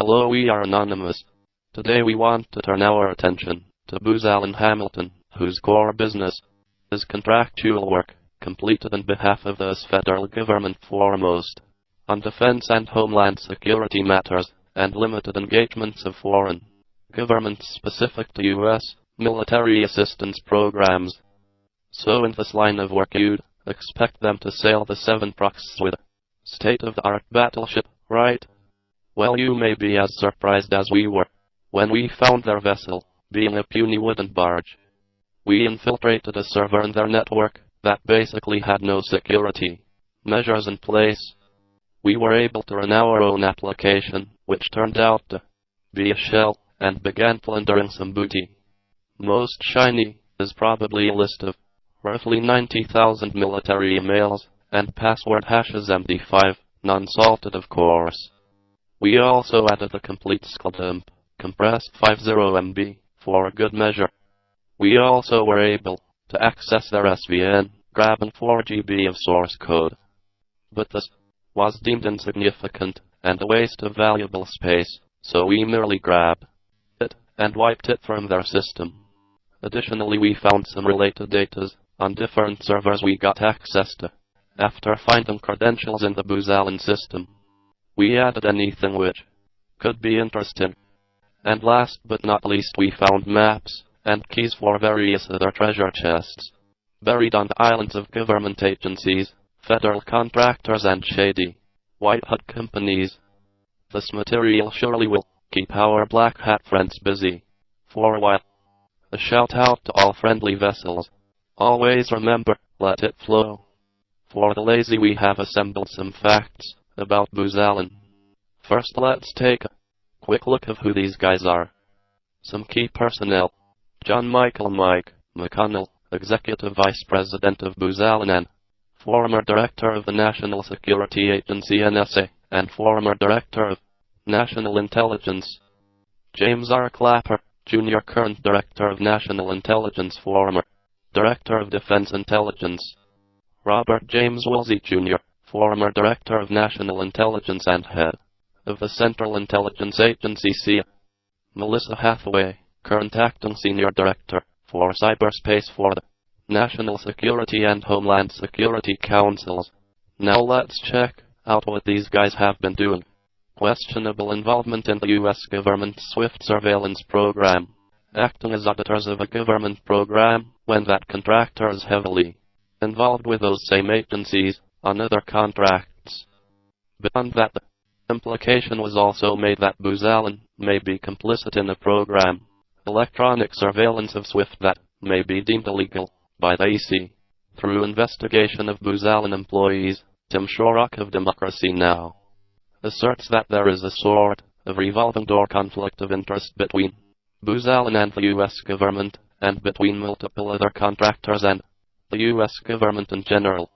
Hello, we are Anonymous. Today we want to turn our attention to Booz Allen Hamilton, whose core business is contractual work, completed on behalf of the federal government foremost, on defense and homeland security matters, and limited engagements of foreign governments specific to U.S. military assistance programs. So in this line of work you'd expect them to sail the 7 proxseas with a state-of-the-art battleship, right? Well, you may be as surprised as we were when we found their vessel being a puny wooden barge. We infiltrated a server in their network that basically had no security measures in place. We were able to run our own application, which turned out to be a shell, and began plundering some booty. Most shiny is probably a list of roughly 90,000 military emails and password hashes MD5, non-salted of course. We also added a complete sqldump, compressed 50 MB, for a good measure. We also were able to access their SVN, grabbing 4 GB of source code. But this was deemed insignificant and a waste of valuable space, so we merely grabbed it and wiped it from their system. Additionally, we found some related data on different servers we got access to after finding credentials in the Booz Allen system. We added anything which could be interesting. And last but not least, we found maps and keys for various other treasure chests buried on the islands of government agencies, federal contractors, and shady white hat companies. This material surely will keep our black hat friends busy for a while. A shout out to all friendly vessels. Always remember, let it flow. For the lazy, we have assembled some facts about Booz Allen. First, let's take a quick look of who these guys are. Some key personnel: John Michael Mike McConnell, Executive Vice President of Booz Allen and former Director of the National Security Agency NSA, and former Director of National Intelligence. James R. Clapper, Jr., current Director of National Intelligence, former Director of Defense Intelligence. Robert James Woolsey, Jr., former Director of National Intelligence and Head of the Central Intelligence Agency CIA. Melissa Hathaway, current Acting Senior Director for Cyberspace for the National Security and Homeland Security Councils. Now let's check out what these guys have been doing. Questionable involvement in the U.S. government's SWIFT surveillance program. Acting as auditors of a government program when that contractor is heavily involved with those same agencies on other contracts. Beyond that, the implication was also made that Booz Allen may be complicit in a program, electronic surveillance of SWIFT, that may be deemed illegal by the EC. Through investigation of Booz Allen employees, Tim Shorrock of Democracy Now! Asserts that there is a sort of revolving door conflict of interest between Booz Allen and the U.S. government, and between multiple other contractors and the U.S. government in general.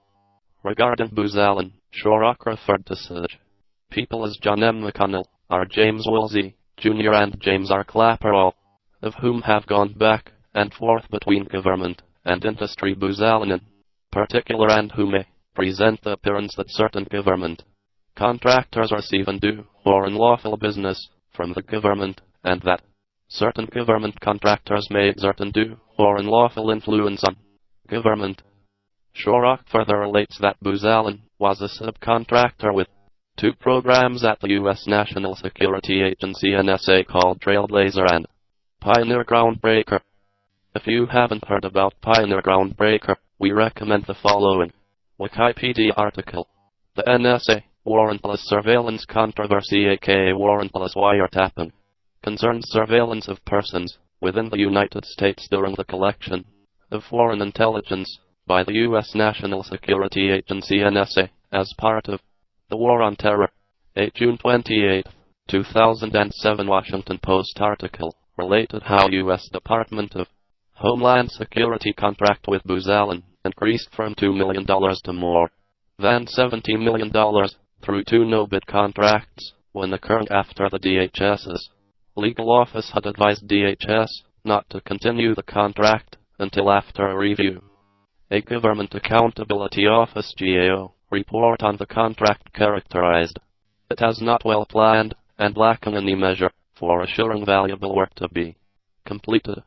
Regarding Booz Allen, Shorrock referred to such people as John M. McConnell, R. James Woolsey, Jr. and James R. Clapper, all of whom have gone back and forth between government and industry, Booz Allen in particular, and who may present the appearance that certain government contractors receive and do foreign lawful business from the government, and that certain government contractors may exert and do foreign lawful influence on government. Shorrock further relates that Booz Allen was a subcontractor with 2 programs at the U.S. National Security Agency NSA called Trailblazer and Pioneer Groundbreaker. If you haven't heard about Pioneer Groundbreaker, we recommend the following Wikipedia article. The NSA warrantless surveillance controversy, aka warrantless wiretapping, concerns surveillance of persons within the United States during the collection of foreign intelligence by the U.S. National Security Agency NSA as part of the War on Terror. A June 28, 2007 Washington Post article related how U.S. Department of Homeland Security contract with Booz Allen increased from $2 million to more than $17 million through 2 no-bid contracts when occurring after the DHS's legal office had advised DHS not to continue the contract until after a review. A Government Accountability Office (GAO) report on the contract characterized it as not well planned and lacking any measure for assuring valuable work to be completed.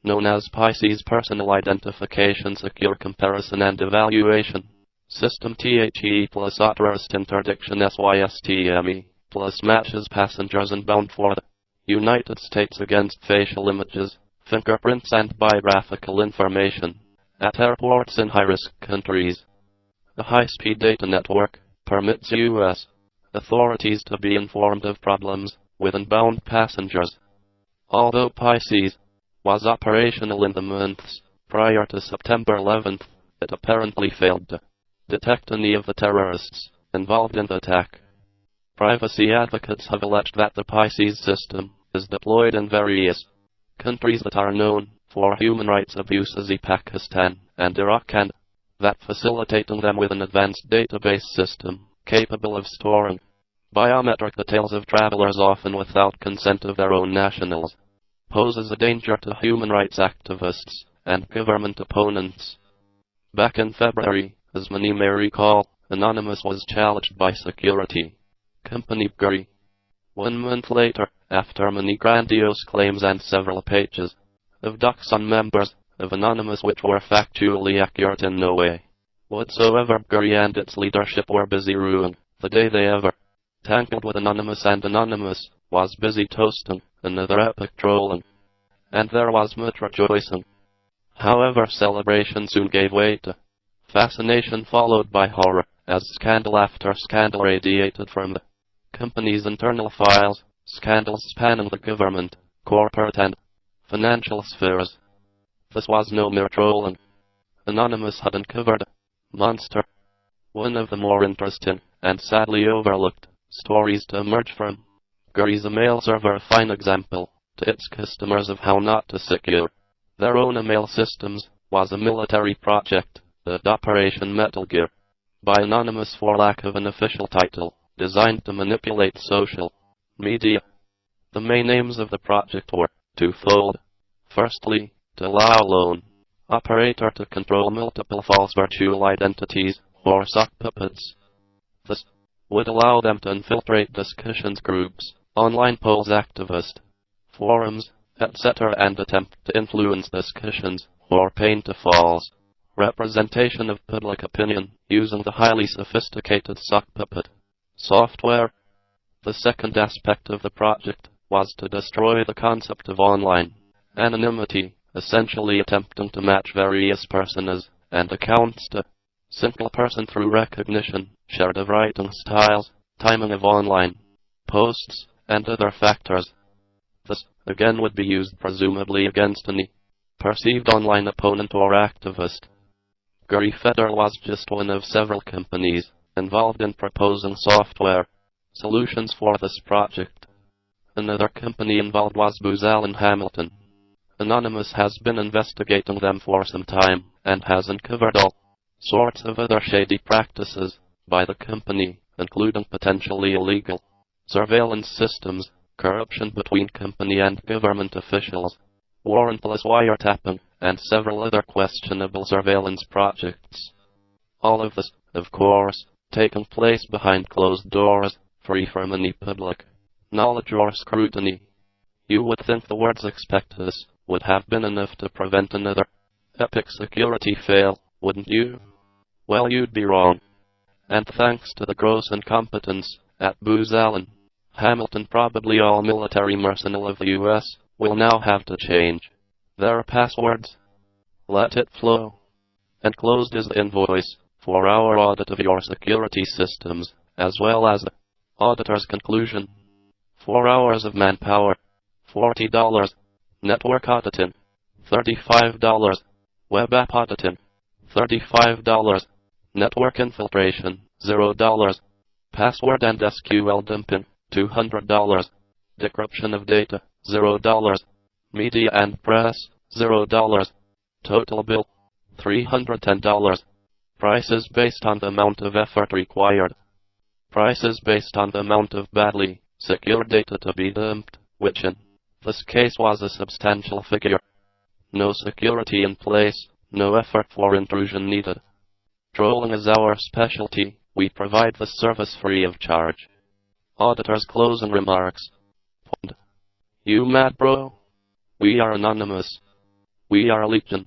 Known as Pisces Personal Identification Secure Comparison and Evaluation System THE plus authorized interdiction SYSTME plus matches passengers inbound for the United States against facial images, fingerprints and biographical information at airports in high-risk countries. The high-speed data network permits U.S. authorities to be informed of problems with inbound passengers. Although Pisces was operational in the months prior to September 11th, it apparently failed to detect any of the terrorists involved in the attack. Privacy advocates have alleged that the Pisces system is deployed in various countries that are known for human rights abuses in Pakistan and Iraq, and that facilitating them with an advanced database system capable of storing biometric details of travelers, often without consent of their own nationals, poses a danger to human rights activists and government opponents. Back in February, as many may recall, Anonymous was challenged by security company Guri. 1 month later, after many grandiose claims and several pages of docs on members of Anonymous which were factually accurate in no way whatsoever, Guri and its leadership were busy ruining the day they ever tangled with Anonymous, and Anonymous was busy toasting another epic trolling, and there was much rejoicing. However, celebration soon gave way to fascination, followed by horror, as scandal after scandal radiated from the company's internal files, scandals spanning the government, corporate and financial spheres. This was no mere trolling. Anonymous had uncovered a monster, one of the more interesting and sadly overlooked stories to emerge from Guri's emails are a fine example to its customers of how not to secure their own email systems was a military project, the Operation Metal Gear, by Anonymous for lack of an official title, designed to manipulate social media. The main aims of the project were twofold. Firstly, to allow lone operator to control multiple false virtual identities, or sock puppets. This would allow them to infiltrate discussions groups, online polls, activist forums, etc., and attempt to influence discussions or paint a false representation of public opinion using the highly sophisticated sock puppet software. The second aspect of the project was to destroy the concept of online anonymity, essentially attempting to match various personas and accounts to single person through recognition, shared of writing styles, timing of online posts, and other factors. This, again, would be used presumably against any perceived online opponent or activist. Guri Federal was just one of several companies involved in proposing software solutions for this project. Another company involved was Booz Allen Hamilton. Anonymous has been investigating them for some time and has uncovered all sorts of other shady practices by the company, including potentially illegal surveillance systems, corruption between company and government officials, warrantless wiretapping, and several other questionable surveillance projects. All of this, of course, taking place behind closed doors, free from any public knowledge or scrutiny. You would think the words "expect this" would have been enough to prevent another epic security fail, wouldn't you? Well, you'd be wrong. And thanks to the gross incompetence at Booz Allen Hamilton, probably all military personnel of the U.S. will now have to change their passwords. Let it flow. Enclosed is the invoice for our audit of your security systems, as well as the auditor's conclusion. 4 hours of manpower, $40. Network auditing, $35. Web app auditing, $35. Network infiltration, $0. Password and SQL dumping, $200. Decryption of data, $0. Media and press, $0. Total bill, $310. Prices based on the amount of effort required. Prices based on the amount of badly secured data to be dumped, which in this case was a substantial figure. No security in place, no effort for intrusion needed. Trolling is our specialty. We provide the service free of charge. Auditor's closing remarks. You mad, bro? We are anonymous. We are Legion.